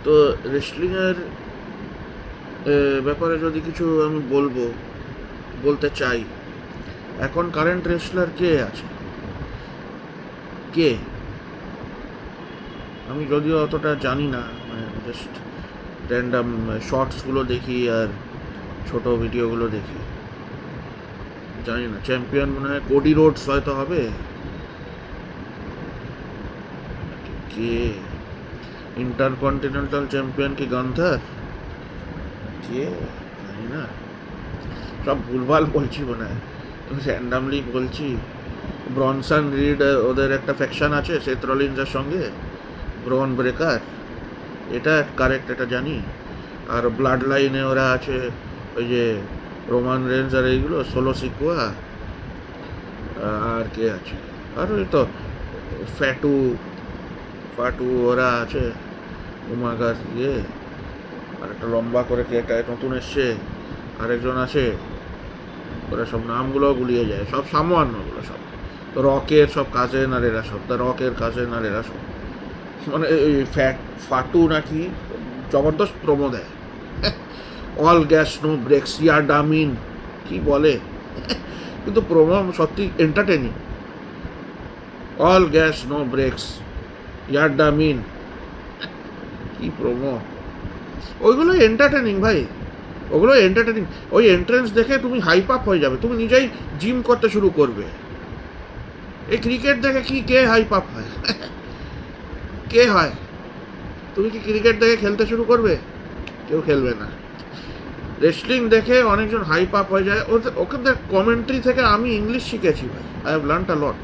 তো রেসলিংয়ের ব্যাপারে যদি কিছু আমি বলতে চাই, এখন কারেন্ট রেসলার কে আছে? কে? আমি যদিও অতটা জানি না, মানে জাস্ট র্যান্ডাম শর্টসগুলো দেখি আর ছোট ভিডিওগুলো দেখি, জানি না। চ্যাম্পিয়ন মনে হয় কোডি রোডস হয়তো হবে। কে? ইন্টারকন্টিনেন্টাল চ্যাম্পিয়ন কি গান্ধার? কে? জানি না, সব ভুলভাল বলছি মনে হয়, র্যান্ডামলি বলছি। ব্রনসন রিড, ওদের একটা ফ্যাকশন আছে সেথ রলিন্সের সঙ্গে, ব্রন ব্রেকার, এটা কারেক্ট, এটা জানি। আর ব্লাড লাইনে ওরা আছে, ওই যে রোমান রেঞ্জ আর এইগুলো, সোলো সিকুয়া। আর কে আছে? আর ওই তো ফ্যাটু ফাটু ওরা আছে, উমাগার ইয়ে। আর একটা লম্বা করে কে, এটা নতুন এসছে, আরেকজন আছে, ওরা সব নামগুলো গুলিয়ে যায়, সব সামোয়ান ওগুলো সব। রকের সব কাজেন আর এরা সব, দ্য রকের কাজেন আর এরা সব, মানে এই ফাটু নাকি জবরদস্ত প্রমো দেয়। অল গ্যাস নো ব্রেক্স, ইয়া ডামিন কি বলে, কিন্তু প্রমো সত্যি entertaining. All gas no brakes, ইয়ার ডামিন, কি প্রমো! ওইগুলো এন্টারটেনিং ভাই, ওগুলো এন্টারটেনিং। ওই এন্ট্রেন্স দেখে তুমি হাইপ আপ হয়ে যাবে, তুমি নিজেই জিম করতে শুরু করবে। এই ক্রিকেট দেখে কি কে হাইপ আপ হয়? কে হয়? তুমি কি ক্রিকেট দেখে খেলতে শুরু করবে? কেউ খেলবে না। রেসলিং দেখে অনেকজন হাইপ আপ হয়ে যায়। ওদের কমেন্ট্রি থেকে আমি ইংলিশ শিখেছি ভাই, I have learned a lot.